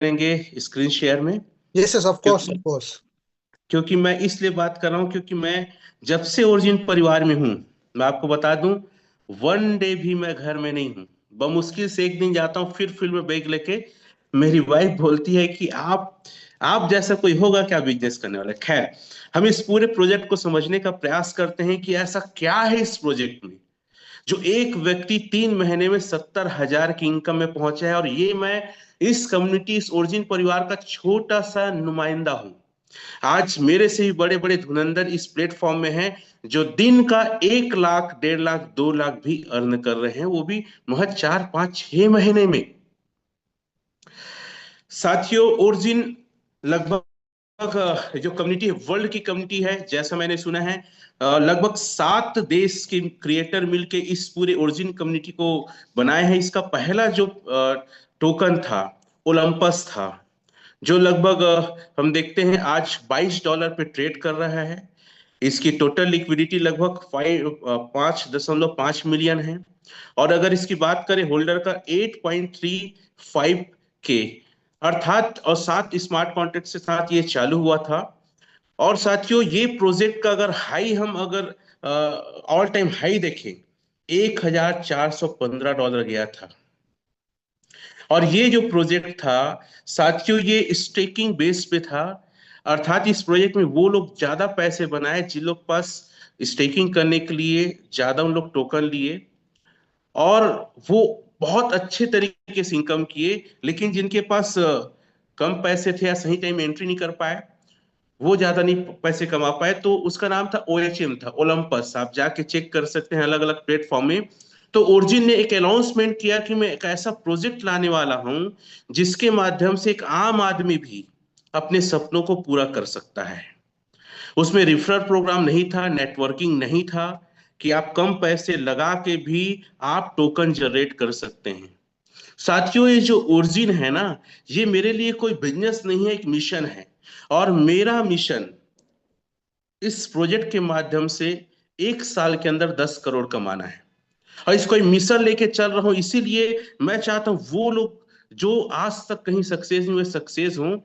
करेंगे screen share में। Yes yes, of course क्योंकि ऑफ कोर्स। क्योंकि मैं इसलिए बात कर रहा हूं क्योंकि मैं जब से ओरिजिन परिवार में हूं, मैं आपको बता दूं, वन डे भी मैं घर में नहीं हूं। बमुश्किल से एक दिन जाता हूं, फिर फील्ड में बैग लेके मेरी वाइफ बोलती है कि आप जैसा कोई होगा क्या बिजनेस करने वाला है। खैर, हम इस पूरे प्रोजेक्ट को समझने का प्रयास करते हैं कि ऐसा क्या है इस प्रोजेक्ट में जो एक व्यक्ति 3 महीने में 70,000 की इनकम में पहुंचा है। और ये मैं इस कम्युनिटी, इस ओरिजिन परिवार का छोटा सा नुमाइंदा हूं। आज मेरे से भी बड़े बड़े धुरंधर इस प्लेटफॉर्म में हैं जो दिन का 1 लाख, 1.5 लाख, 2 लाख भी अर्न कर रहे हैं, वो भी महज 4, 5, 6 महीने में। साथियों, ओरिजिन लगभग जो कम्युनिटी है, वर्ल्ड की कम्युनिटी है, जैसा मैंने सुना है। लगभग 7 देश के क्रिएटर मिलके इस पूरे ओरिजिन कम्युनिटी को बनाए हैं। इसका पहला जो टोकन था, ओलंपस था, जो लगभग हम देखते हैं आज $22 पे ट्रेड कर रहा है। इसकी टोटल लिक्विडिटी लगभग 5.5 मिलियन है। और अगर इसकी बात करें होल्डर का, 8.35 के, अर्थात, और 7 स्मार्ट कॉन्ट्रैक्ट से साथ ये चालू हुआ था। और साथियों, ये प्रोजेक्ट का अगर हाई, हम अगर ऑल टाइम हाई देखें, $1,415 गया था। और ये जो प्रोजेक्ट था साथियों, ये स्टेकिंग बेस पे था। अर्थात इस प्रोजेक्ट में वो लोग ज्यादा पैसे बनाए जिन लोग पास स्टेकिंग करने के लिए ज्यादा उन लोग टोकन लिए, और वो बहुत अच्छे तरीके से इनकम किए। लेकिन जिनके पास कम पैसे थे या सही टाइम में एंट्री नहीं कर पाए, वो ज्यादा नहीं पैसे कमा पाए, तो उसका नाम था OHM, था ओलंपस। आप जाके चेक कर सकते हैं अलग अलग प्लेटफॉर्म में। तो ओरिजिन ने एक अनाउंसमेंट किया कि मैं एक ऐसा प्रोजेक्ट लाने वाला हूं जिसके माध्यम से एक आम आदमी भी अपने सपनों को पूरा कर सकता है। उसमें रिफरल प्रोग्राम नहीं था, नेटवर्किंग नहीं था, कि आप कम पैसे लगा के भी आप टोकन जनरेट कर सकते हैं। साथियों, ये जो ओरिजिन है ना, ये मेरे लिए कोई बिजनेस नहीं है, एक मिशन है। और मेरा मिशन इस प्रोजेक्ट के माध्यम से 1 साल के अंदर 10 करोड़ कमाना है। और इसको एक मिशन लेके चल रहा हूं, इसीलिए मैं चाहता हूं वो लोग जो आज तक कहीं सक्सेस नहीं हुए, सक्सेस हों।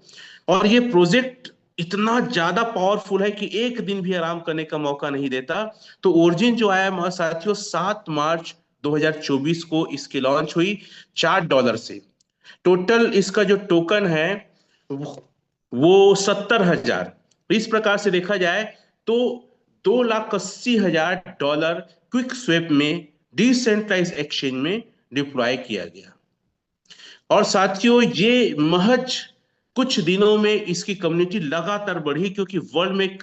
और ये प्रोजेक्ट इतना ज्यादा पावरफुल है कि एक दिन भी आराम करने का मौका नहीं देता। तो ओरिजिन जो आया हमारे साथियों, 7 मार्च 2024 को इसकी लॉन्च हुई, $4 से। टोटल इसका जो टोकन है वो 70,000। इस प्रकार से देखा जाए तो $2,80,000 क्विक स्वेप में डिसेंट्रलाइज एक्सचेंज में डिप्लॉय किया गया। और साथियों, ये महज कुछ दिनों में इसकी कम्युनिटी लगातार बढ़ी, क्योंकि वर्ल्ड में एक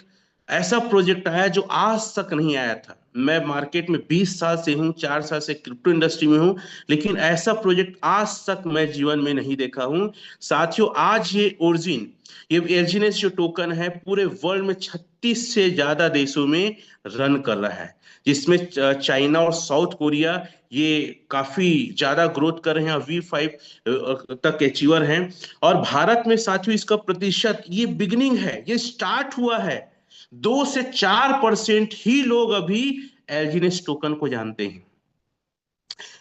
ऐसा प्रोजेक्ट आया जो आज तक नहीं आया था। मैं मार्केट में 20 साल से हूं, 4 साल से क्रिप्टो इंडस्ट्री में हूं, लेकिन ऐसा प्रोजेक्ट आज तक मैं जीवन में नहीं देखा हूं। साथियों, आज ये ओरिजिन, ये एर्जिनेस जो टोकन है, पूरे वर्ल्ड में 36 से ज्यादा देशों में रन कर रहा है, जिसमें चाइना और साउथ कोरिया ये काफी ज्यादा ग्रोथ कर रहे हैं, V5 तक अचीवर हैं। और भारत में साथियों इसका प्रतिशत, ये बिगिनिंग है, ये स्टार्ट हुआ है। 2 से 4% ही लोग अभी एल्जिनेस टोकन को जानते हैं।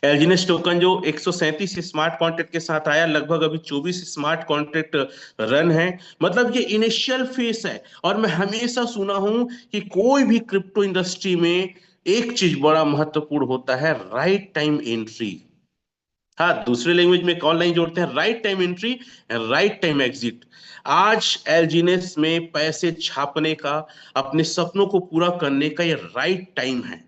एल्जिनेस टोकन जो 137 स्मार्ट कॉन्ट्रैक्ट के साथ आया, लगभग अभी 24 स्मार्ट कॉन्ट्रैक्ट रन है। मतलब ये इनिशियल फेस है। और मैं हमेशा सुना हूं कि कोई भी क्रिप्टो इंडस्ट्री में एक चीज बड़ा महत्वपूर्ण होता है, राइट टाइम एंट्री। हाँ, दूसरे लैंग्वेज में एक और लाइन जोड़ते हैं, right time entry and right time exit. आज एलजीनेस में पैसे छापने का, अपने सपनों को पूरा करने का ये राइट टाइम है।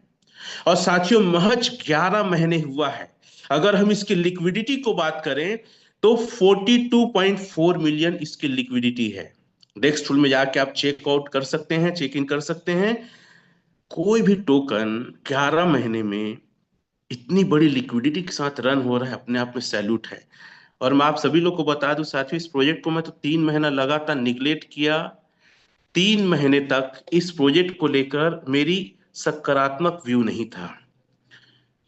और साथियों, महज 11 महीने हुआ है। अगर हम इसकी लिक्विडिटी को बात करें तो 42.4 मिलियन इसकी लिक्विडिटी है। डेस्क टूल में जाके आप चेकआउट कर सकते हैं, चेक इन कर सकते हैं। कोई भी टोकन 11 महीने में इतनी बड़ी लिक्विडिटी के साथ रन हो रहा है, अपने आप में सैल्यूट है। और मैं आप सभी लोग को बता दूं साथियों, इस प्रोजेक्ट को मैं तो 3 महीना लगातार निगलेक्ट किया। 3 महीने तक इस प्रोजेक्ट को लेकर मेरी सकारात्मक व्यू नहीं था।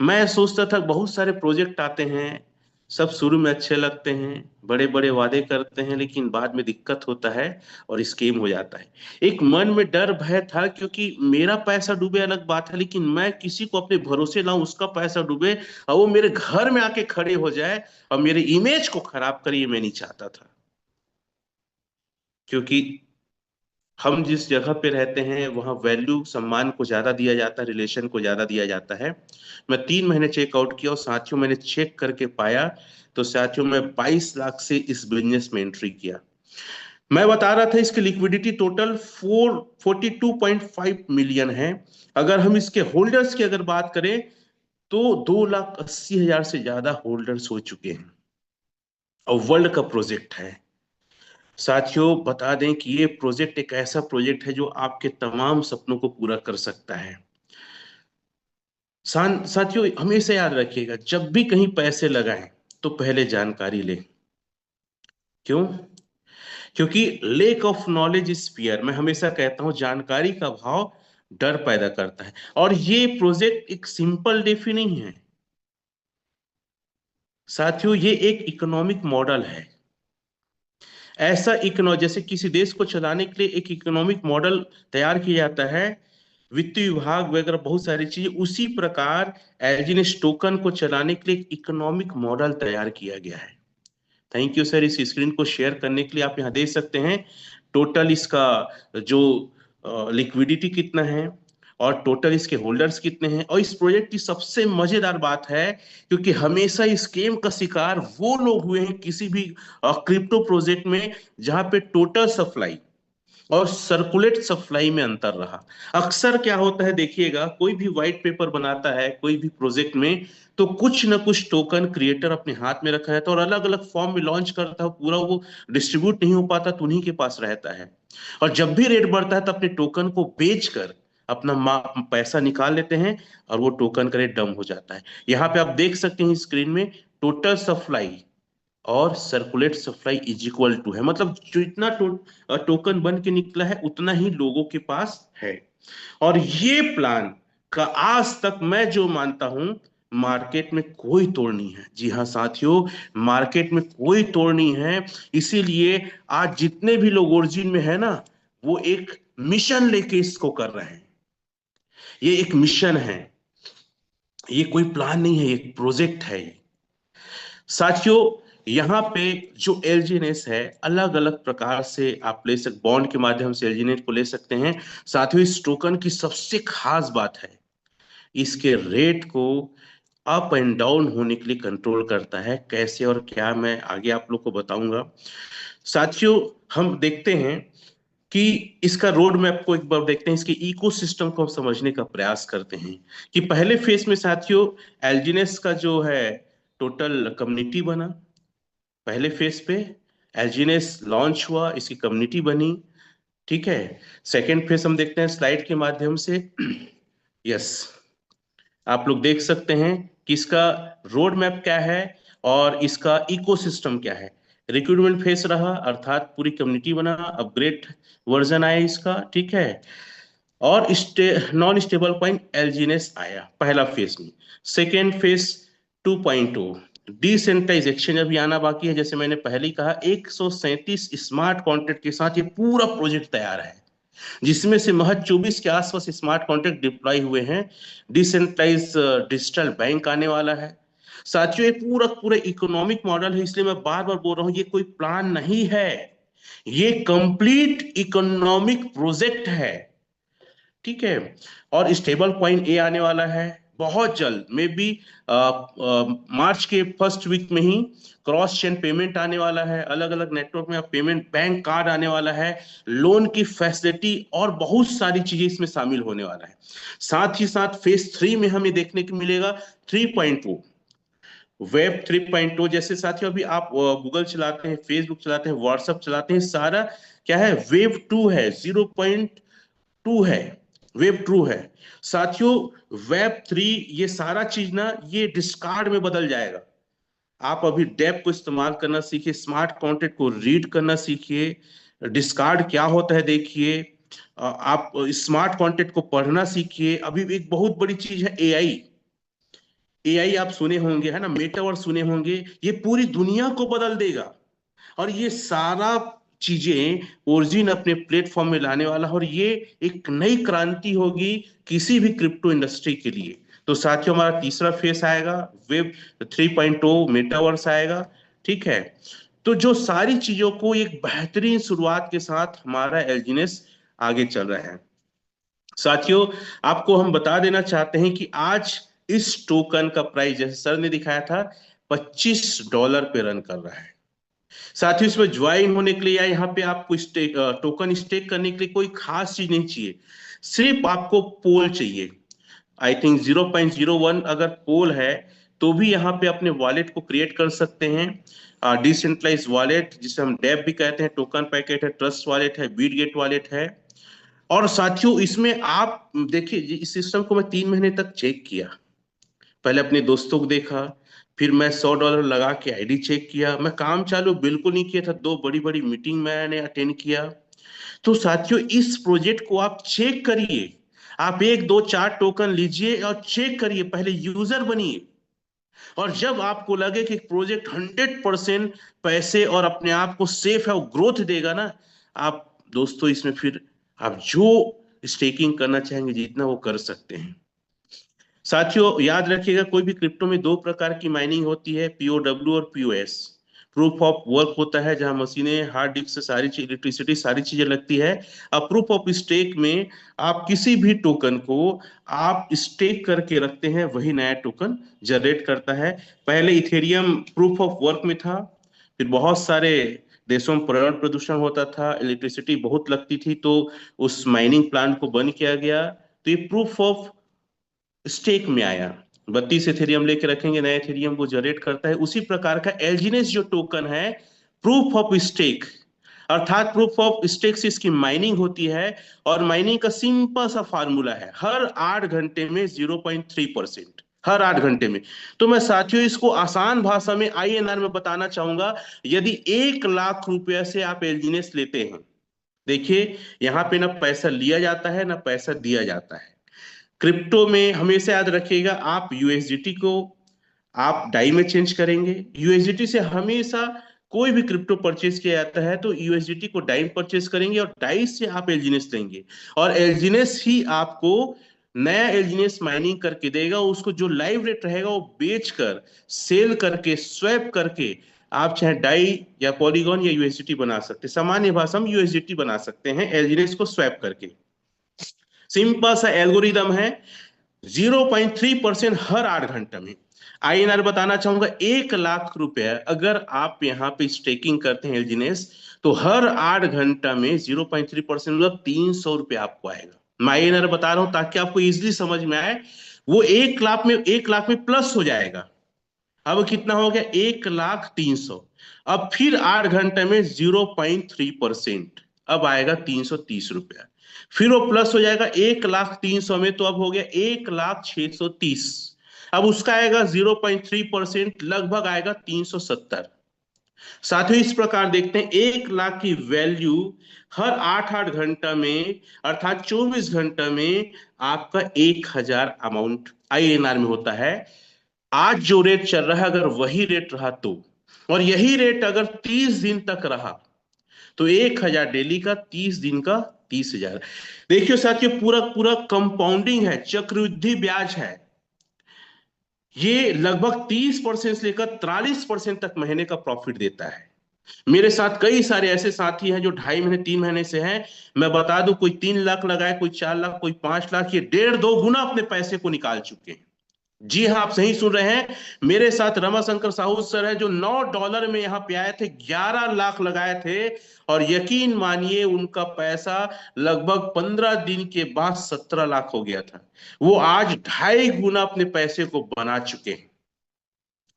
मैं सोचता था बहुत सारे प्रोजेक्ट आते हैं, सब शुरू में अच्छे लगते हैं, बड़े बड़े वादे करते हैं, लेकिन बाद में दिक्कत होता है और स्कीम हो जाता है। एक मन में डर भय था, क्योंकि मेरा पैसा डूबे अलग बात है, लेकिन मैं किसी को अपने भरोसे लाऊं, उसका पैसा डूबे और वो मेरे घर में आके खड़े हो जाए और मेरे इमेज को खराब करे, ये मैं नहीं चाहता था। क्योंकि हम जिस जगह पे रहते हैं वहाँ वैल्यू सम्मान को ज्यादा दिया जाता है, रिलेशन को ज्यादा दिया जाता है। मैं 3 महीने चेकआउट किया और साथियों मैंने चेक करके पाया, तो साथियों मैं 22 लाख से इस बिजनेस में एंट्री किया। मैं बता रहा था इसकी लिक्विडिटी टोटल 42.5 मिलियन है। अगर हम इसके होल्डर्स की अगर बात करें तो 2,80,000 से ज्यादा होल्डर्स हो चुके हैं और वर्ल्ड का प्रोजेक्ट है। साथियों बता दें कि ये प्रोजेक्ट एक ऐसा प्रोजेक्ट है जो आपके तमाम सपनों को पूरा कर सकता है। साथियों हमेशा याद रखिएगा, जब भी कहीं पैसे लगाएं तो पहले जानकारी लें। क्यों? क्योंकि lake of knowledge is fear. मैं हमेशा कहता हूं जानकारी का अभाव डर पैदा करता है। और ये प्रोजेक्ट एक सिंपल डेफी नहीं है साथियों, ये एक इकोनॉमिक मॉडल है। ऐसा इकोनो जैसे किसी देश को चलाने के लिए एक इकोनॉमिक मॉडल तैयार किया जाता है, वित्तीय विभाग वगैरह बहुत सारी चीजें, उसी प्रकार एलजीएनएस टोकन को चलाने के लिए एक इकोनॉमिक मॉडल तैयार किया गया है। थैंक यू सर, इस स्क्रीन को शेयर करने के लिए। आप यहाँ देख सकते हैं टोटल इसका जो लिक्विडिटी कितना है और टोटल इसके होल्डर्स कितने हैं। और इस प्रोजेक्ट की सबसे मजेदार बात है, क्योंकि हमेशा इस स्कैम का शिकार वो लोग हुए हैं किसी भी क्रिप्टो प्रोजेक्ट में जहां पे टोटल सप्लाई और सर्कुलेट सप्लाई में अंतर रहा। अक्सर क्या होता है देखिएगा, कोई भी व्हाइट पेपर बनाता है कोई भी प्रोजेक्ट में, तो कुछ ना कुछ टोकन क्रिएटर अपने हाथ में रखा रहता है और अलग अलग फॉर्म में लॉन्च करता है, पूरा वो डिस्ट्रीब्यूट नहीं हो पाता तो उन्हीं के पास रहता है। और जब भी रेट बढ़ता है तो अपने टोकन को बेचकर अपना पैसा निकाल लेते हैं और वो टोकन का रेट डम हो जाता है। यहाँ पे आप देख सकते हैं स्क्रीन में टोटल सप्लाई और circulate supply is equal to है, मतलब जो इतना टोकन बन के निकला है उतना ही लोगों के पास है। और ये प्लान का आज तक मैं जो मानता हूं मार्केट में कोई तोड़ नहीं है। जी हाँ साथियों, मार्केट में कोई तोड़ नहीं है। इसीलिए आज जितने भी लोग ओरिजिन में है ना, वो एक मिशन लेके इसको कर रहे हैं। ये एक मिशन है, ये कोई प्लान नहीं है, एक प्रोजेक्ट है ये। साथियों यहाँ पे जो एलजीएनएस है अलग अलग प्रकार से आप ले सकते, बॉन्ड के माध्यम से एलजीएनएस को ले सकते हैं। साथियों इस टोकन की सबसे खास बात है इसके रेट को अप एंड डाउन होने के लिए कंट्रोल करता है। कैसे और क्या मैं आगे आप लोग को बताऊंगा। साथियों हम देखते हैं कि इसका रोड मैप को एक बार देखते हैं, इसके इकोसिस्टम को हम समझने का प्रयास करते हैं कि पहले फेज में साथियों एलजीएनएस का जो है टोटल कम्युनिटी बना। पहले फेज पे एलजीएनएस लॉन्च हुआ, इसकी कम्युनिटी बनी, ठीक है। सेकेंड फेज हम देखते हैं स्लाइड के माध्यम से। यस, आप लोग देख सकते हैं कि इसका रोड मैप क्या है और इसका इकोसिस्टम क्या है। रिक्रूटमेंट फेज रहा, अर्थात पूरी कम्युनिटी बना, अपग्रेड वर्जन आया इसका, ठीक है। और नॉन स्टेबल कॉइन एलजीएनएस आया पहला फेज में। सेकेंड फेज 2.0 डिसेंट्रलाइज एक्सचेंज अभी आना बाकी है। जैसे मैंने पहले ही कहा 137 स्मार्ट कॉन्ट्रैक्ट के साथ ये पूरा प्रोजेक्ट तैयार है, जिसमें से महज 24 के आसपास स्मार्ट कॉन्ट्रैक्ट डिप्लॉय हुए हैं। डिसेंट्रलाइज डिजिटल बैंक आने वाला है। साथियों ये पूरा पूरा इकोनॉमिक मॉडल है, इसलिए मैं बार बार बोल रहा हूं ये कोई प्लान नहीं है, ये कंप्लीट इकोनॉमिक प्रोजेक्ट है, ठीक है। और स्टेबल कॉइन ए आने वाला है बहुत जल्द, मे बी मार्च के फर्स्ट वीक में ही। क्रॉस चेन पेमेंट आने वाला है, अलग अलग नेटवर्क में पेमेंट, बैंक कार्ड आने वाला है, लोन की फैसिलिटी और बहुत सारी चीजें इसमें शामिल होने वाला है। साथ ही साथ फेज 3 में हमें देखने को मिलेगा 3.0 वेब 3.0। जैसे साथियों अभी आप गूगल चलाते हैं, फेसबुक चलाते हैं, व्हाट्सएप चलाते हैं, सारा क्या है वेब 2 है, 0.2 है, वेब ट्रू है। साथियों वेब 3 ये सारा चीज ना ये डिस्कार्ड में बदल जाएगा। आप अभी डेप को इस्तेमाल करना सीखिए, स्मार्ट कॉन्टेंट को रीड करना सीखिए, डिस्कार्ड क्या होता है देखिए, आप स्मार्ट कंटेंट को पढ़ना सीखिए। अभी एक बहुत बड़ी चीज है एआई। एआई आप सुने होंगे है ना, मेटावर्स सुने होंगे, ये पूरी दुनिया को बदल देगा। और ये सारा चीजें ओरिजिन अपने प्लेटफॉर्म में लाने वाला है और ये एक नई क्रांति होगी किसी भी क्रिप्टो इंडस्ट्री के लिए। तो साथियों हमारा तीसरा फेस आएगा वेब 3.0 मेटावर्स आएगा, ठीक है। तो जो सारी चीजों को एक बेहतरीन शुरुआत के साथ हमारा एलजीनेस आगे चल रहा है। साथियों, आपको हम बता देना चाहते हैं कि आज इस टोकन का प्राइस जैसे सर ने दिखाया था $25 पे रन कर रहा है। साथियों, इसमें ज्वाइन होने के लिए या यहाँ पे आपको टोकन स्टेक करने के लिए कोई खास चीज नहीं चाहिए, सिर्फ आपको पोल चाहिए। आई थिंक 0.01 अगर पोल है तो भी यहाँ पे अपने वॉलेट को क्रिएट कर सकते हैं। डिसेंट्रलाइज वॉलेट जिसे हम डेप भी कहते हैं, टोकन पैकेट है, ट्रस्ट वॉलेट है, बीटगेट वॉलेट है। और साथियों, इसमें आप देखिए, इस सिस्टम को मैं 3 महीने तक चेक किया। पहले अपने दोस्तों को देखा, फिर मैं $100 लगा के आईडी चेक किया। मैं काम चालू बिल्कुल नहीं किया था, 2 बड़ी बड़ी मीटिंग मैंने अटेंड किया। तो साथियों, इस प्रोजेक्ट को आप चेक करिए। आप 1 2 4 टोकन लीजिए और चेक करिए, पहले यूजर बनिए। और जब आपको लगे कि प्रोजेक्ट 100% पैसे और अपने आप को सेफ है, वो ग्रोथ देगा ना, आप दोस्तों इसमें फिर आप जो स्टेकिंग करना चाहेंगे जितना वो कर सकते हैं। साथियों, याद रखिएगा, कोई भी क्रिप्टो में 2 प्रकार की माइनिंग होती है, पीओडब्ल्यू और पीओएस। प्रूफ ऑफ वर्क होता है जहां मशीनें, हार्ड डिस्क से सारी चीज, इलेक्ट्रिसिटी, सारी चीजें लगती है। अब प्रूफ ऑफ स्टेक में आप किसी भी टोकन को आप स्टेक करके रखते हैं, वही नया टोकन जनरेट करता है। पहले इथेरियम प्रूफ ऑफ वर्क में था, फिर बहुत सारे देशों में पर्यावरण प्रदूषण होता था, इलेक्ट्रिसिटी बहुत लगती थी, तो उस माइनिंग प्लांट को बंद किया गया। तो ये प्रूफ ऑफ स्टेक में आया। 32 इथेरियम लेके रखेंगे, नया इथेरियम को जनरेट करता है। उसी प्रकार का एलजीनेस जो टोकन है, प्रूफ ऑफ स्टेक, अर्थात प्रूफ ऑफ स्टेक से इसकी माइनिंग होती है। और माइनिंग का सिंपल सा फार्मूला है, हर 8 घंटे में 0.3%, हर 8 घंटे में। तो मैं साथियों इसको आसान भाषा में आईएनआर में बताना चाहूंगा। यदि 1 लाख रुपया से आप एलजीनेस लेते हैं, देखिए यहाँ पे ना पैसा लिया जाता है ना पैसा दिया जाता है। क्रिप्टो में हमेशा याद रखिएगा, आप यूएसडीटी को आप डाई में चेंज करेंगे। यूएसडीटी से हमेशा कोई भी क्रिप्टो परचेज किया जाता है तो यूएसडीटी को डाई में परचेज करेंगे और डाई से आप एलजीनेस लेंगे। और एलजीनेस ही आपको नया एलजीनेस माइनिंग करके देगा। उसको जो लाइव रेट रहेगा वो बेचकर, सेल करके, स्वैप करके आप चाहे डाई या पॉलीगॉन या यूएसडीटी बना सकते हैं। सामान्य भाषा में यूएसडीटी बना सकते हैं एलजीनेस को स्वैप करके। सिंपल सा एल्गोरिदम है, 0.3% हर 8 घंटे में। आईएनआर बताना चाहूंगा, 1 लाख रुपया अगर आप यहाँ पे स्टेकिंग करते हैं एलजीनेस, तो हर 8 घंटा में 0.3% मतलब ₹300 आपको आएगा। मैं आईएनआर बता रहा हूं ताकि आपको इजिली समझ में आए। वो 1 लाख में प्लस हो जाएगा। अब कितना हो गया? 1,03,000। अब फिर 8 घंटे में 0.3%, अब आएगा ₹330। फिर वो प्लस हो जाएगा 1,03,000 में, तो अब हो गया 1,0630। अब उसका आएगा 0.3%, लगभग आएगा 370। साथियों, इस प्रकार देखते हैं 1 लाख की वैल्यू हर 8 8 घंटा में, अर्थात 24 घंटा में आपका 1,000 अमाउंट आईएनआर में होता है। आज जो रेट चल रहा है, अगर वही रेट रहा तो, और यही रेट अगर 30 दिन तक रहा, तो 1,000 डेली का, 30 दिन का 30,000। देखिए साथियों, पूरा पूरा कंपाउंडिंग है, चक्रवृद्धि ब्याज है। ये लगभग 30% से लेकर 43% तक महीने का प्रॉफिट देता है। मेरे साथ कई सारे ऐसे साथी हैं जो 2.5 महीने 3 महीने से हैं। मैं बता दूं, कोई 3 लाख लगाए, कोई 4 लाख, कोई 5 लाख, ये 1.5 2 गुना अपने पैसे को निकाल चुके हैं। जी हाँ, आप सही सुन रहे हैं। मेरे साथ रमाशंकर साहू सर है जो $9 में यहाँ पे आए थे, 11 लाख लगाए थे, और यकीन मानिए उनका पैसा लगभग 15 दिन के बाद 17 लाख हो गया था। वो आज 2.5 गुना अपने पैसे को बना चुके हैं।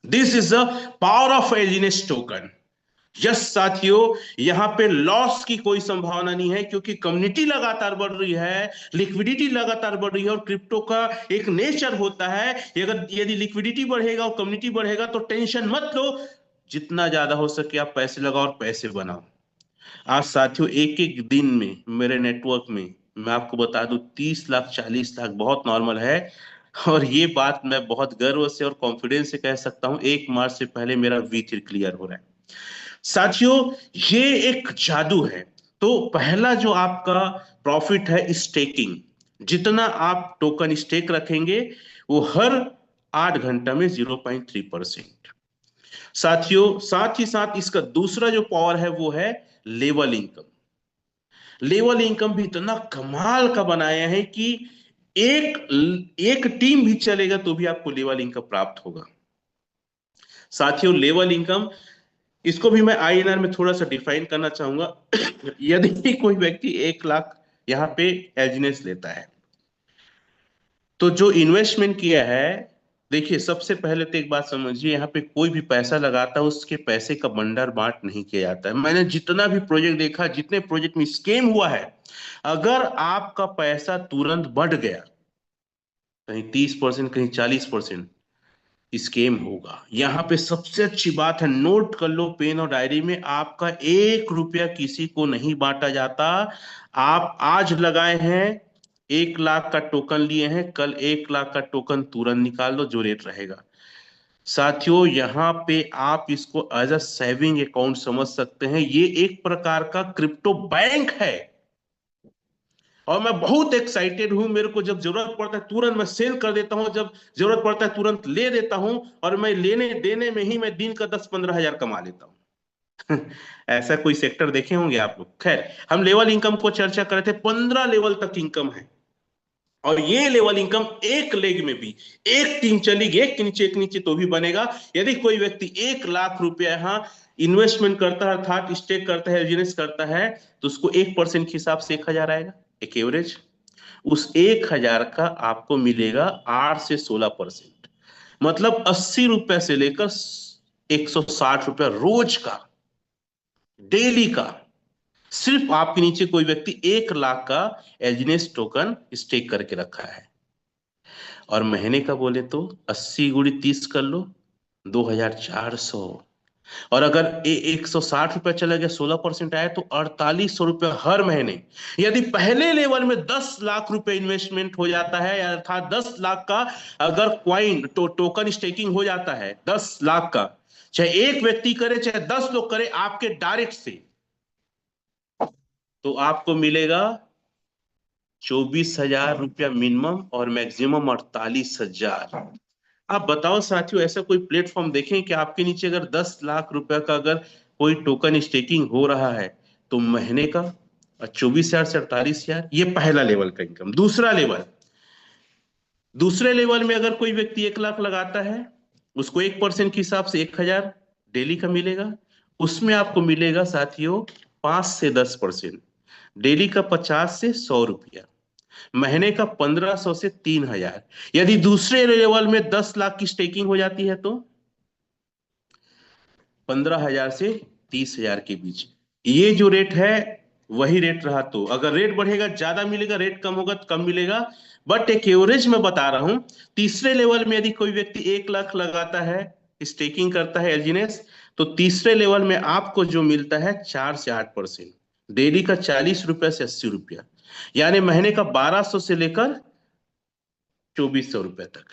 This is the power of एलिनेस टोकन। यस साथियों, यहां पे लॉस की कोई संभावना नहीं है, क्योंकि कम्युनिटी लगातार बढ़ रही है, लिक्विडिटी लगातार बढ़ रही है। और क्रिप्टो का एक नेचर होता है, अगर यदि लिक्विडिटी बढ़ेगा और कम्युनिटी बढ़ेगा तो टेंशन मत लो, जितना ज्यादा हो सके आप पैसे लगाओ और पैसे बनाओ। आज साथियों, एक एक दिन में मेरे नेटवर्क में, मैं आपको बता दूं, 30 लाख 40 लाख बहुत नॉर्मल है। और ये बात मैं बहुत गर्व से और कॉन्फिडेंस से कह सकता हूं, 1 मार्च से पहले मेरा वी3 क्लियर हो रहा है। साथियों, ये एक जादू है। तो पहला जो आपका प्रॉफिट है, स्टेकिंग। जितना आप टोकन स्टेक रखेंगे, वो हर 8 घंटा में 0.3%। साथियों, साथ ही साथ इसका दूसरा जो पावर है वो है लेवल इनकम। लेवल इनकम भी इतना कमाल का बनाया है कि एक एक टीम भी चलेगा तो भी आपको लेवल इनकम प्राप्त होगा। साथियों, लेवल इनकम, इसको भी मैं आईएनआर में थोड़ा सा डिफाइन करना चाहूंगा। यदि कोई व्यक्ति 1 लाख यहाँ पे एजनेस लेता है, तो जो इन्वेस्टमेंट किया है, देखिए सबसे पहले तो एक बात समझिए, यहाँ पे कोई भी पैसा लगाता है उसके पैसे का बंडर बांट नहीं किया जाता है। मैंने जितना भी प्रोजेक्ट देखा, जितने प्रोजेक्ट में स्कैम हुआ है, अगर आपका पैसा तुरंत बढ़ गया, कहीं 30%, कहीं 40%, स्कैम होगा। यहाँ पे सबसे अच्छी बात है, नोट कर लो पेन और डायरी में, आपका 1 रुपया किसी को नहीं बांटा जाता। आप आज लगाए हैं, 1 लाख का टोकन लिए हैं, कल 1 लाख का टोकन तुरंत निकाल लो जो रेट रहेगा। साथियों, यहाँ पे आप इसको एज अ सेविंग अकाउंट समझ सकते हैं। ये एक प्रकार का क्रिप्टो बैंक है। और मैं बहुत एक्साइटेड हूं, मेरे को जब जरूरत पड़ता है तुरंत मैं सेल कर देता हूं, जब जरूरत पड़ता है तुरंत ले देता हूं, और मैं लेने देने में ही मैं दिन का 10-15 हजार कमा लेता हूं। ऐसा कोई सेक्टर देखे होंगे आप लोग? खैर, हम लेवल इनकम को चर्चा कर रहे थे। 15 लेवल तक इनकम है, और ये लेवल इनकम एक लेग में भी, एक टीम चली एक नीचे तो भी बनेगा। यदि कोई व्यक्ति 1 लाख रुपया यहाँ इन्वेस्टमेंट करता है, अर्थात स्टेक करता है, बिजनेस करता है, तो उसको 1% के हिसाब से 1 हजार आएगा, एक एवरेज। उस 1 हजार का आपको मिलेगा 8 से 16%, मतलब 80 रुपए से लेकर 160 रुपया रोज का, डेली का। सिर्फ आपके नीचे कोई व्यक्ति 1 लाख का एजनेस टोकन स्टेक करके रखा है। और महीने का बोले तो 80 × 30 कर लो, 2400। और अगर 160 रुपया चला गया, 16% आया, तो 4800 रुपया हर महीने। यदि पहले लेवल में 10 लाख रुपए इन्वेस्टमेंट हो जाता है, अर्थात 10 लाख का अगर क्वाइन टोकन स्टेकिंग हो जाता है, 10 लाख का, चाहे एक व्यक्ति करे चाहे 10 लोग करे आपके डायरेक्ट से, तो आपको मिलेगा 24 हजार रुपया मिनिमम, और मैक्सिमम 48 हजार। आप बताओ साथियों, ऐसा कोई प्लेटफॉर्म देखें कि आपके नीचे अगर 10 लाख रुपए का अगर कोई टोकन स्टेकिंग हो रहा है, तो महीने का 24 हजार से 48 हजार। ये पहला लेवल का इनकम। दूसरे लेवल में अगर कोई व्यक्ति 1 लाख लगाता है, उसको 1% के हिसाब से 1 हजार डेली का मिलेगा। उसमें आपको मिलेगा साथियों 5 से 10%, डेली का 50 से 100 रुपया, महीने का 1500 से 3000। यदि दूसरे लेवल में 10 लाख की स्टेकिंग हो जाती है, तो 15 हजार से 30 हजार के बीच। ये जो रेट है वही रेट रहा, तो अगर रेट बढ़ेगा ज्यादा मिलेगा, रेट कम होगा तो कम मिलेगा। बट एक एवरेज में बता रहा हूं। तीसरे लेवल में यदि कोई व्यक्ति 1 लाख लगाता है, स्टेकिंग करता है एलजीनेस, तो तीसरे लेवल में आपको जो मिलता है 4 से 8%, डेली का 40 रुपया से 80 रुपया, यानी महीने का 1200 से लेकर 2400 रुपए तक।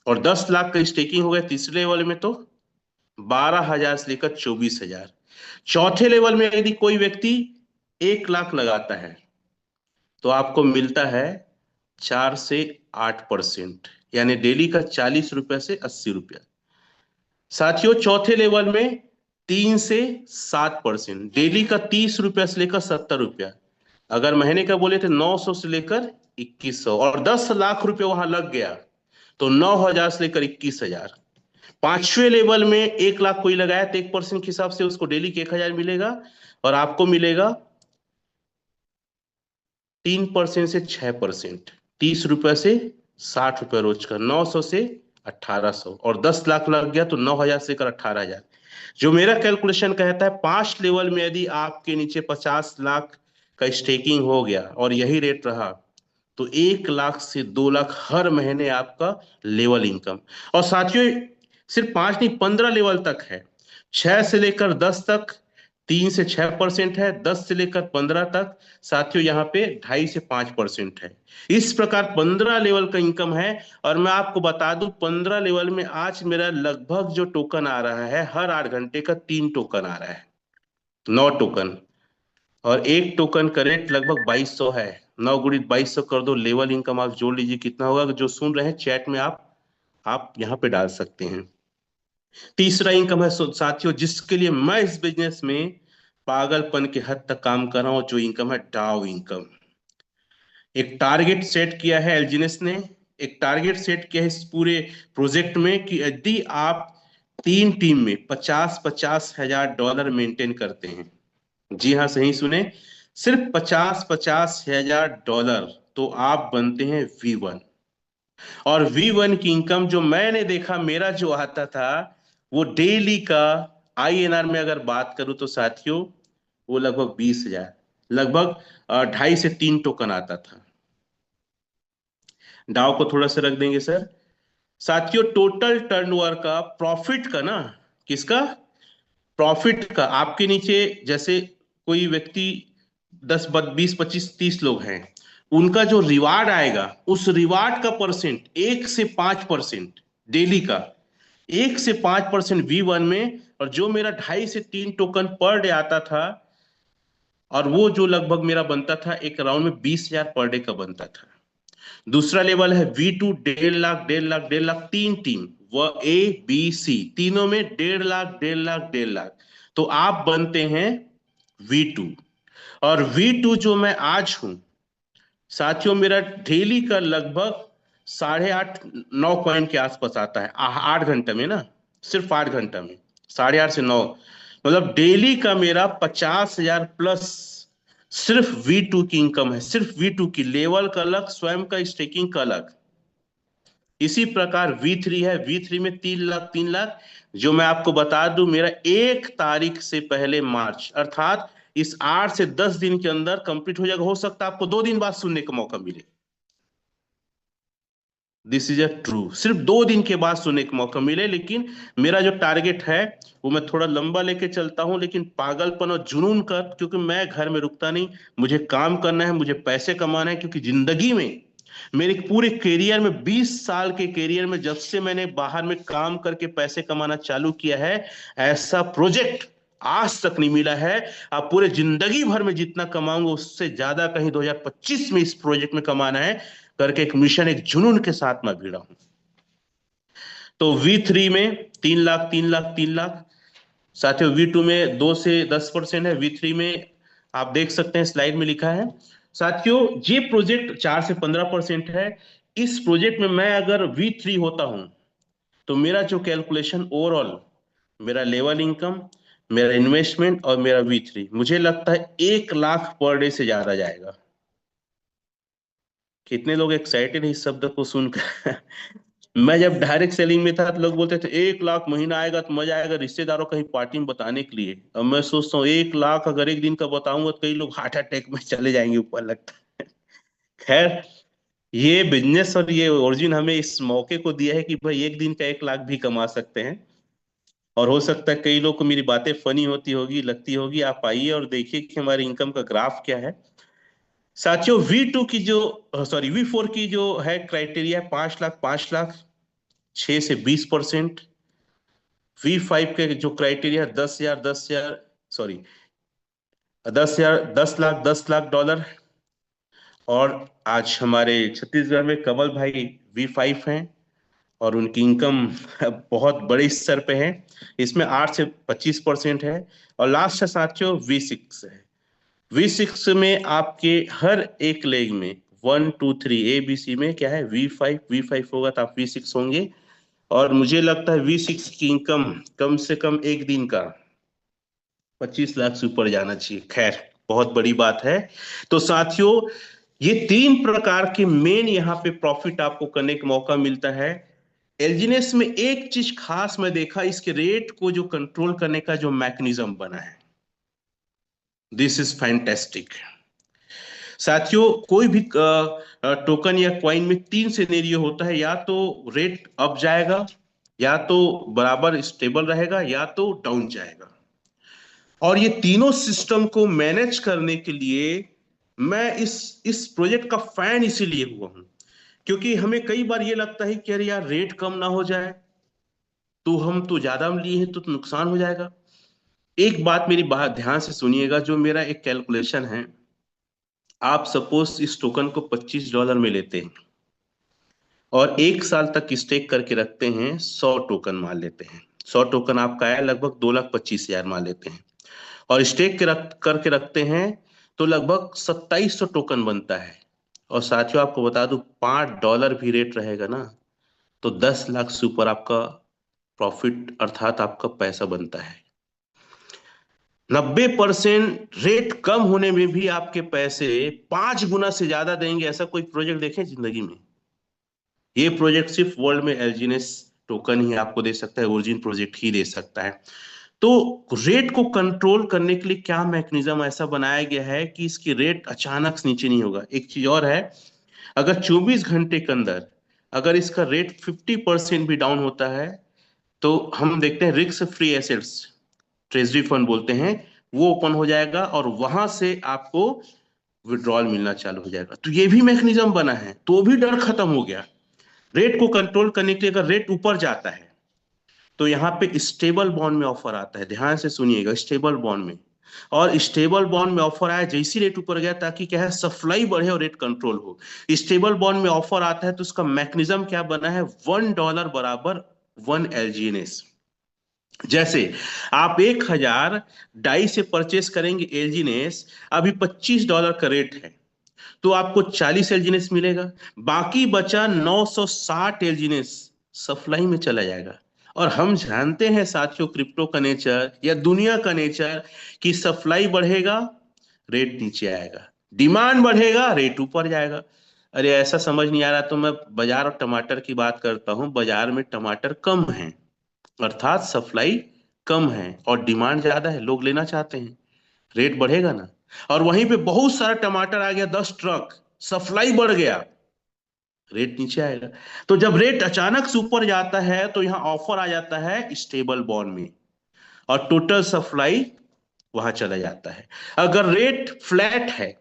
और 10 लाख का स्टेकिंग हो गया तीसरे लेवल में, तो 12 हजार से लेकर 24 हजार। चौथे लेवल में यदि कोई व्यक्ति 1 लाख लगाता है, तो आपको मिलता है 4 से 8%, यानी डेली का 40 रुपया से 80 रुपया। साथियों, चौथे लेवल में 3 से 7%, डेली का 30 रुपया से लेकर 70 रुपया। अगर महीने का बोले तो 900 से लेकर 2100, और 10 लाख रुपया वहां लग गया, तो 9 हजार से लेकर 21 हजार। पांचवें लेवल में 1 लाख कोई लगाया तो 1% के हिसाब से उसको डेली के 1 हजार मिलेगा, और आपको मिलेगा 3% से 6%, 30 रुपए से 60 रुपए रोज का, 900 से 1800, और 10 लाख लग गया तो 9 हजार से लेकर 18 हजार। जो मेरा कैलकुलेशन कहता है, 5 लेवल में यदि आपके नीचे 50 लाख का स्टेकिंग हो गया और यही रेट रहा, तो 1 लाख से 2 लाख हर महीने आपका लेवल इनकम। और साथियों, सिर्फ 5 नहीं, 15 लेवल तक है। 6 से लेकर 10 तक 3 से 6% है, 10 से लेकर 15 तक साथियों यहाँ पे 2.5 से 5% है। इस प्रकार 15 लेवल का इनकम है। और मैं आपको बता दूं, 15 लेवल में आज मेरा लगभग जो टोकन आ रहा है, हर 8 घंटे का 3 टोकन आ रहा है, 9 टोकन। और एक टोकन का रेट लगभग 2200 है। 9 × 2200 कर दो, लेवल इनकम आप जोड़ लीजिए कितना होगा। जो सुन रहे हैं चैट में आप यहाँ पे डाल सकते हैं। तीसरा इनकम है साथियों, जिसके लिए मैं इस बिजनेस में पागलपन के हद तक काम कर रहा हूं, जो इनकम है डाउ इनकम। एक टारगेट सेट किया है एलजीनेस ने, एक टारगेट सेट किया है इस पूरे प्रोजेक्ट में कि यदि आप 3 टीम में 50-50 हजार डॉलर मेंटेन करते हैं, जी हाँ सही सुने, सिर्फ 50-50 हजार डॉलर, तो आप बनते हैं V1। और V1 की इनकम जो मैंने देखा, मेरा जो आता था वो डेली का, INR में अगर बात करूं तो साथियों, वो लगभग 20 हजार, लगभग 2.5 से 3 टोकन आता था। डाव को थोड़ा सा रख देंगे सर। साथियों टोटल टर्नओवर का, प्रॉफिट का ना, किसका, प्रॉफिट का, आपके नीचे जैसे कोई व्यक्ति 10 20 25 30 लोग हैं, उनका जो रिवार्ड आएगा, उस रिवार्ड का परसेंट 1 से 5% डेली का, 1 से 5% V1 में। और जो मेरा 2.5 से 3 टोकन पर डे आता था, और वो जो लगभग मेरा बनता था एक राउंड में 20 हजार पर डे का बनता था। दूसरा लेवल है V2, 1.5 लाख 1.5 लाख 1.5 लाख, 3 टीम, वह A B C, तीनों में 1.5 लाख 1.5 लाख 1.5 लाख, तो आप बनते हैं V2। और V2 जो मैं आज हूं साथियों, मेरा डेली का लगभग 8.5 9 कॉइन के आसपास आता है, 8 घंटे में ना, सिर्फ 8 घंटा में 8.5 से 9, मतलब डेली का मेरा 50 हजार प्लस सिर्फ V2 की इनकम है, सिर्फ V2 की। लेवल का अलग, स्वयं का स्टेकिंग का अलग। इसी प्रकार V3 है, V3 में 3 लाख 3 लाख, जो मैं आपको बता दूं, मेरा 1 तारीख से पहले मार्च, अर्थात इस 8 से 10 दिन के अंदर कंप्लीट हो जाएगा। हो सकता है आपको 2 दिन बाद सुनने का मौका मिले, दिस इज अ ट्रू, सिर्फ 2 दिन के बाद सुनने का मौका मिले। लेकिन मेरा जो टारगेट है वो मैं थोड़ा लंबा लेके चलता हूं, लेकिन पागलपन और जुनून कर, क्योंकि मैं घर में रुकता नहीं, मुझे काम करना है, मुझे पैसे कमाना है। क्योंकि जिंदगी में, मेरे पूरे करियर में, 20 साल के करियर में, जब से मैंने बाहर में काम करके पैसे कमाना चालू किया है, ऐसा प्रोजेक्ट आज तक नहीं मिला है। आप पूरे जिंदगी भर में जितना कमाऊंगा उससे ज्यादा कहीं 2025 में इस प्रोजेक्ट में कमाना है करके एक मिशन, एक जुनून के साथ मैं भिड़ा हूं। तो V3 में 3 लाख 3 लाख 3 लाख, साथियों V2 में 2 से 10% है, V3 में आप देख सकते हैं स्लाइड में लिखा है। साथियों ये प्रोजेक्ट 4 से 15% है। इस प्रोजेक्ट में मैं अगर V3 होता हूं, तो मेरा जो कैलकुलेशन ओवरऑल, मेरा लेवल इनकम, मेरा इन्वेस्टमेंट और मेरा V3, मुझे लगता है 1 लाख पर डे से ज्यादा जाएगा। कितने लोग एक्साइटेड है इस शब्द को सुनकर? मैं जब डायरेक्ट सेलिंग में था तो लोग बोलते थे 1 लाख महीना आएगा तो मजा आएगा, रिश्तेदारों कहीं पार्टी में बताने के लिए। अब मैं सोचता हूँ 1 लाख अगर एक दिन का बताऊंगा तो कई लोग हार्ट अटैक में चले जाएंगे ऊपर, लगता है। खैर, ये बिजनेस और ये ओरिजिन हमें इस मौके को दिया है कि भाई एक दिन का 1 लाख भी कमा सकते हैं। और हो सकता है कई लोग को मेरी बातें फनी होती होगी, लगती होगी। आप आइए और देखिए कि हमारी इनकम का ग्राफ क्या है। साथियों V2 की जो, सॉरी V4 की जो है क्राइटेरिया, 5 लाख 5 लाख, 6 से 20%। V5 के जो क्राइटेरिया 10 हजार 10 हजार, सॉरी 10 हजार, 10 लाख 10 लाख डॉलर। और आज हमारे छत्तीसगढ़ में कमल भाई V5 हैं, और उनकी इनकम बहुत बड़े स्तर पे है। इसमें 8 से 25% है। और लास्ट है साथियों V6 है। V6 में आपके हर एक लेग में 1 2 3 ABC में क्या है, V5 होगा तो आप V6 होंगे। और मुझे लगता है V6 की इनकम कम से कम एक दिन का 25 लाख से ऊपर जाना चाहिए। खैर, बहुत बड़ी बात है। तो साथियों ये 3 प्रकार के मेन यहाँ पे प्रॉफिट आपको करने का मौका मिलता है। एलजीनेस में एक चीज खास मैं देखा, इसके रेट को जो कंट्रोल करने का जो मैकेनिज्म बना है, दिस इज फैंटेस्टिक। साथियों कोई भी टोकन या क्वाइन में 3 सिनेरियो होता है, या तो रेट अप जाएगा, या तो बराबर स्टेबल रहेगा, या तो डाउन जाएगा। और ये तीनों सिस्टम को मैनेज करने के लिए मैं इस प्रोजेक्ट का फैन इसीलिए हुआ हूं, क्योंकि हमें कई बार ये लगता है कि अरे यार रेट कम ना हो जाए, तो हम तो ज्यादा लिए हैं तो नुकसान हो जाएगा। एक बात मेरी बात ध्यान से सुनिएगा, जो मेरा एक कैलकुलेशन है। आप सपोज इस टोकन को $25 में लेते हैं और 1 साल तक स्टेक करके रखते हैं, 100 टोकन मान लेते हैं। 100 टोकन आपका आया, लगभग 2,25,000 मान लेते हैं, और स्टेक के करके रखते हैं तो लगभग 2,700 टोकन बनता है। और साथियों आपको बता दूं, $5 भी रेट रहेगा ना, तो 10 लाख से ऊपर आपका प्रॉफिट अर्थात आपका पैसा बनता है। 90% रेट कम होने में भी आपके पैसे 5 गुना से ज्यादा देंगे, ऐसा कोई प्रोजेक्ट देखें जिंदगी में? ये प्रोजेक्ट सिर्फ वर्ल्ड में एलजीनेस टोकन ही आपको दे सकता है, ओरिजिन प्रोजेक्ट ही दे सकता है। तो रेट को कंट्रोल करने के लिए क्या मैकेनिज्म ऐसा बनाया गया है कि इसकी रेट अचानक से नीचे नहीं होगा। एक चीज और है, अगर 24 घंटे के अंदर अगर इसका रेट 50% भी डाउन होता है, तो हम देखते हैं risk free assets, treasury fund बोलते हैं, वो ओपन हो जाएगा और वहां से आपको विड्रॉल मिलना चालू हो जाएगा। तो ये भी मैकेनिज्म बना है, तो भी डर खत्म हो गया। रेट को कंट्रोल करने के लिए अगर रेट ऊपर जाता है तो यहाँ पे स्टेबल बॉन्ड में ऑफर आता है, ध्यान से सुनिएगा, स्टेबल बॉन्ड में। और स्टेबल बॉन्ड में ऑफर आया, जैसी रेट ऊपर गया, ताकि क्या है, सप्लाई बढ़े और रेट कंट्रोल हो। स्टेबल बॉन्ड में ऑफर आता है तो उसका मैकेनिज्म क्या बना है, $1 बराबर 1 LGNS। जैसे आप 1,000 डाई से परचेस करेंगे एलजीनेस, अभी $25 का रेट है, तो आपको 40 एलजीनेस मिलेगा, बाकी बचा 960 एलजीनेस सप्लाई में चला जाएगा। और हम जानते हैं साथियों, क्रिप्टो का नेचर या दुनिया का नेचर, कि सप्लाई बढ़ेगा रेट नीचे आएगा, डिमांड बढ़ेगा रेट ऊपर जाएगा। अरे ऐसा समझ नहीं आ रहा तो मैं बाजार और टमाटर की बात करता हूं। बाजार में टमाटर कम है, अर्थात सप्लाई कम है और डिमांड ज्यादा है, लोग लेना चाहते हैं, रेट बढ़ेगा ना। और वहीं पे बहुत सारा टमाटर आ गया, 10 ट्रक, सप्लाई बढ़ गया, रेट नीचे आएगा। तो जब रेट अचानक से ऊपर जाता है तो यहाँ ऑफर आ जाता है स्टेबल बॉन्ड में, और टोटल सप्लाई वहां चला जाता है। अगर रेट फ्लैट है,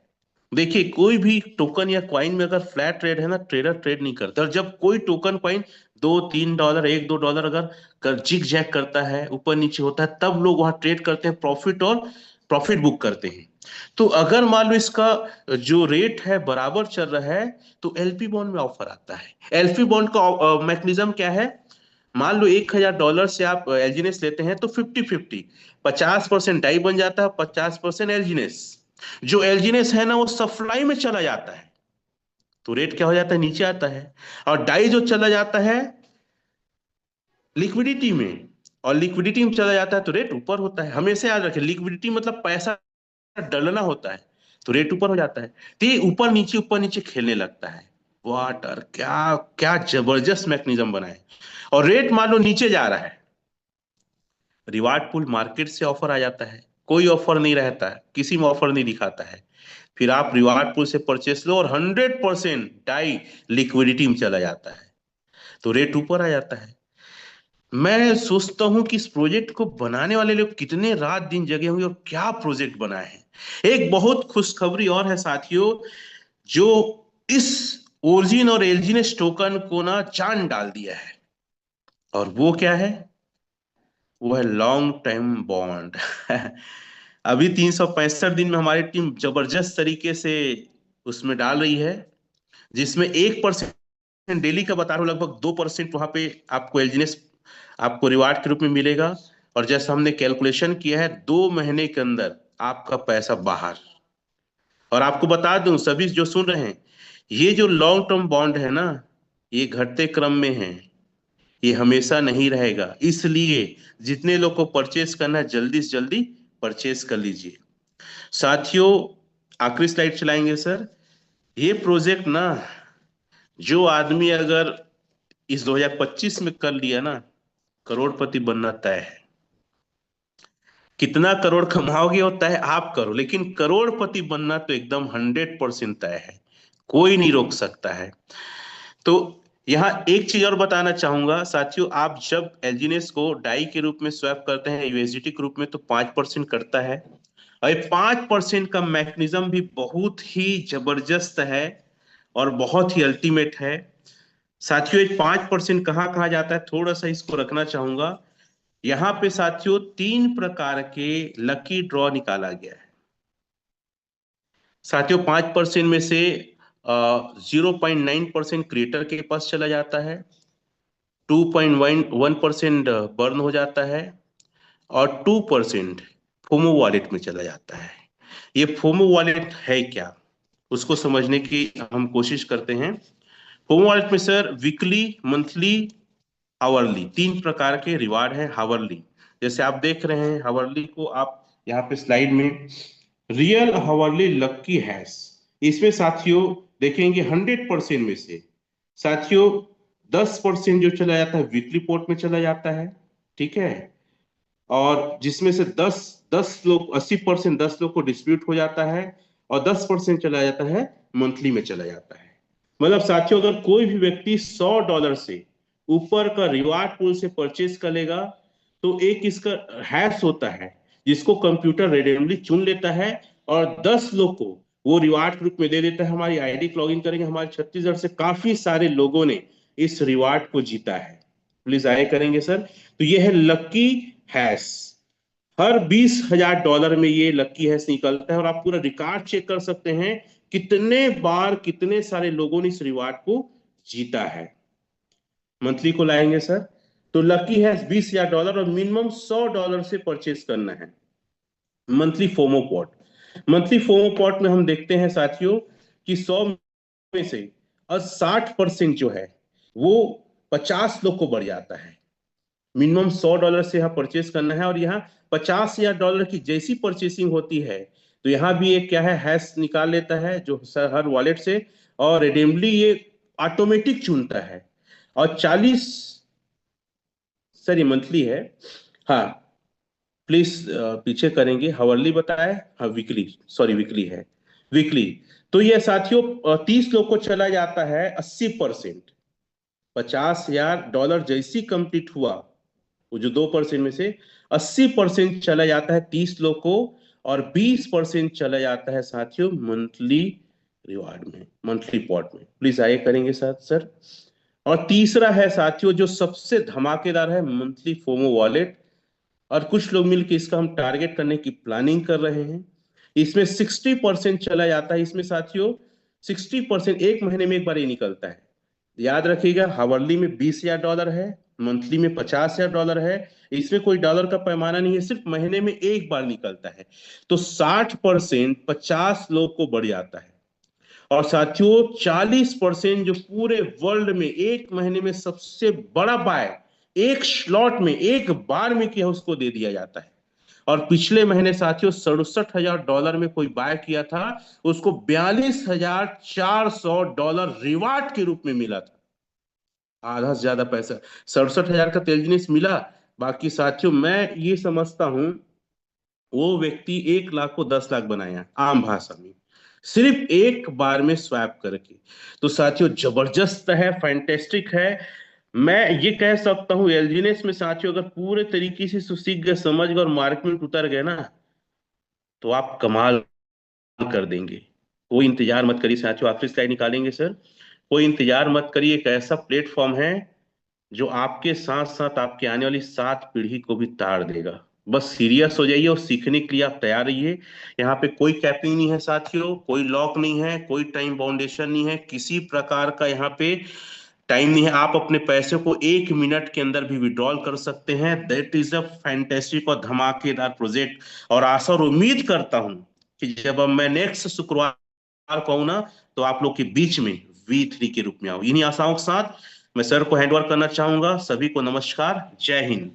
देखिए कोई भी टोकन या क्वाइन में अगर फ्लैट रेट है ना, ट्रेडर ट्रेड नहीं करता। और जब कोई टोकन क्वाइन 2-3 डॉलर, 1-2 डॉलर अगर जिग जैग करता है, ऊपर नीचे होता है, तब लोग वहां ट्रेड करते हैं, प्रॉफिट और प्रॉफिट बुक करते हैं। तो अगर मान लो इसका जो रेट है बराबर चल रहा है, तो एलपी बॉन्ड में ऑफर आता है। एलपी बॉन्ड का मैकेनिज्म क्या है, मान लो $1,000 से आप एलजीनेस लेते हैं तो 50-50, 50% डाई बन जाता है, 50% एलजीनेस। जो एलजीनेस है ना वो सप्लाई में चला जाता है, तो रेट क्या हो जाता है, नीचे आता है। और डाई जो चला जाता है लिक्विडिटी में, और लिक्विडिटी में चला जाता है तो रेट ऊपर होता है। हमेशा याद रखें, लिक्विडिटी मतलब पैसा डलना होता है, तो रेट ऊपर हो जाता है। तो ये ऊपर नीचे खेलने लगता है। वाटर क्या क्या जबरदस्त मैकेनिज्म बना है। और रेट मान लो नीचे जा रहा है, रिवार्ड पूल मार्केट से ऑफर आ जाता है, कोई ऑफर नहीं रहता है, किसी में ऑफर नहीं दिखाता है, फिर आप रिवार्ड पूल से परचेस लो और 100% डाई लिक्विडिटी में चला जाता है, तो रेट ऊपर आ जाता है। मैं सोचता हूं कि इस प्रोजेक्ट को बनाने वाले लोग कितने रात दिन जगे होंगे और क्या प्रोजेक्ट बनाए हैं। एक बहुत खुशखबरी और है साथियों, जो इस ओरिजिन और एलजीनेस टोकन को ना जान डाल दिया है, और वो क्या है, वो है लॉन्ग टर्म बॉन्ड। अभी 365 दिन में हमारी टीम जबरदस्त तरीके से उसमें डाल रही है, जिसमें 1% डेली का बता रहा हूँ, लगभग 2% वहां पे आपको एलजीनेस आपको रिवार्ड के रूप में मिलेगा। और जैसा हमने कैलकुलेशन किया है, 2 महीने के अंदर आपका पैसा बाहर। और आपको बता दूं सभी जो सुन रहे हैं, ये जो लॉन्ग टर्म बॉन्ड है ना, ये घटते क्रम में है, ये हमेशा नहीं रहेगा। इसलिए जितने लोग को परचेस करना है, जल्दी से जल्दी परचेस कर लीजिए। साथियों, आखिरी स्लाइड चलाएंगे सर। ये प्रोजेक्ट ना, जो आदमी अगर इस 2025 में कर लिया ना, करोड़पति बनना तय है। कितना करोड़ कमाओगे वो तय आप करो, लेकिन करोड़पति बनना तो एकदम 100% तय है, कोई नहीं रोक सकता है। तो यहाँ एक चीज और बताना चाहूंगा साथियों, आप जब एलजीनेस को डाई के रूप में स्वैप करते हैं यूएसडीटी के रूप में, तो 5% करता है। और 5% का मैकेनिज्म भी बहुत ही जबरदस्त है और बहुत ही अल्टीमेट है। साथियों, एक 5% कहाँ कहाँ जाता है, थोड़ा सा इसको रखना चाहूंगा। यहाँ पे साथियों 3 प्रकार के लकी ड्रॉ निकाला गया है। साथियों, 5% में से 0.9% क्रिएटर के पास चला जाता है, 2.1% बर्न हो जाता है और 2% फोमो वॉलेट में चला जाता है। ये फोमो वॉलेट है क्या, उसको समझने की हम कोशिश करते हैं। फोमो वॉलेट में सर वीकली, मंथली, हावरली, 3 प्रकार के रिवार्ड है। हावरली जैसे आप देख रहे हैं, हावरली को आप यहाँ पे स्लाइड में, रियल हावरली लक्की हैश, इसमें साथियों देखेंगे 100% में से साथियों 10% जो चला जाता है वीकली पोर्ट में चला जाता है, ठीक है। और जिसमें से 10 लोग 80%, 10 लोग को डिस्प्यूट हो जाता है और 10% चला जाता है मंथली में चला जाता है। मतलब साथियों अगर कोई भी व्यक्ति $100 से ऊपर का रिवार्ड पूल से परचेज करेगा तो एक इसका हैश होता है जिसको कंप्यूटर रेंडमली चुन लेता है और 10 लोग को वो रिवार्ड ग्रुप में दे देता है। हमारी आईडी लॉग इन करेंगे, हमारे छत्तीसगढ़ से काफी सारे लोगों ने इस रिवार्ड को जीता है। प्लीज आए करेंगे सर। तो ये है लक्की हैश। हर $20,000 में ये लक्की हैश निकलता है और आप पूरा रिकॉर्ड चेक कर सकते हैं कितने बार कितने सारे लोगों ने इस रिवार्ड को जीता है। मंथली को लाएंगे सर, तो लकी हैश $20,000 और मिनिमम $100 से परचेज करना है। Monthly FOMO pot, monthly FOMO pot में हम देखते हैं साथियों कि 100 में से 60% जो है वो 50 लोग को बढ़ जाता है। मिनिमम $100 से यहाँ परचेस करना है और यहाँ $50,000 की जैसी परचेसिंग होती है तो यहाँ भी एक क्या है हैश निकाल लेता है जो सर हर वॉलेट से, और रेडीमली ये ऑटोमेटिक चुनता है। और 40, सर ये मंथली है, हाँ प्लीज पीछे करेंगे, हावरली बताया, हाँ वीकली, सॉरी वीकली है, वीकली। तो ये साथियों 30 लोग को चला जाता है 80%। $50,000 जैसी कंप्लीट हुआ वो जो 2% में से 80% चला जाता है 30 लोग को और 20% चला जाता है साथियों मंथली रिवार्ड में, मंथली पॉट में। प्लीज आइए करेंगे साथ सर। और तीसरा है साथियों जो सबसे धमाकेदार है, मंथली फोमो वॉलेट। और कुछ लोग मिलकर इसका हम टारगेट करने की प्लानिंग कर रहे हैं। इसमें 60% चला जाता है, इसमें साथियों 60% एक महीने में एक बार ये निकलता है। याद रखिएगा, हावरली में $20,000 है, मंथली में $50,000 है। इसमें कोई डॉलर का पैमाना नहीं है, सिर्फ महीने में एक बार निकलता है। तो 60% 50 लोग को बढ़ जाता है। और साथियों 40% जो पूरे वर्ल्ड में एक महीने में सबसे बड़ा बाय एक स्लॉट में एक बार में किया उसको दे दिया जाता है। और पिछले महीने साथियों $67,000 में कोई बाय किया था, उसको $42,400 रिवार्ड के रूप में मिला था। आधा से ज्यादा पैसा 67,000 का तेजनेस मिला। बाकी साथियों मैं ये समझता हूं वो व्यक्ति 1 लाख को 10 लाख बनाया आम भाषा में, सिर्फ एक बार में स्वैप करके। तो साथियों जबरदस्त है, फैंटेस्टिक है। मैं ये कह सकता हूँ एलजीनेस में साथियों अगर पूरे तरीके से सीख गए, समझ गए और मार्केट में उतर गए ना तो आप कमाल कर देंगे। कोई इंतजार मत करिए साथियों, आखिरी स्लाइड निकालेंगे सर। कोई इंतजार मत करिए, एक ऐसा प्लेटफॉर्म है जो आपके साथ साथ आपके आने वाली 7 पीढ़ी को भी तार देगा। बस सीरियस हो जाइए और सीखने के लिए आप तैयार रहिए। यहाँ पे कोई कैपिंग नहीं है साथियों, कोई लॉक नहीं है, कोई टाइम बाउंडेशन नहीं है, किसी प्रकार का यहाँ पे टाइम नहीं है। आप अपने पैसे को 1 मिनट के अंदर भी विड्रॉल कर सकते हैं। दैट इज अ फैंटेस्टिक और धमाकेदार प्रोजेक्ट। और आशा और उम्मीद करता हूं कि जब अब मैं नेक्स्ट शुक्रवार को आऊं ना तो आप लोग के बीच में V3 के रूप में आऊं। इन्हीं आशाओं के साथ मैं सर को हैंड ओवर करना चाहूंगा। सभी को नमस्कार, जय हिंद।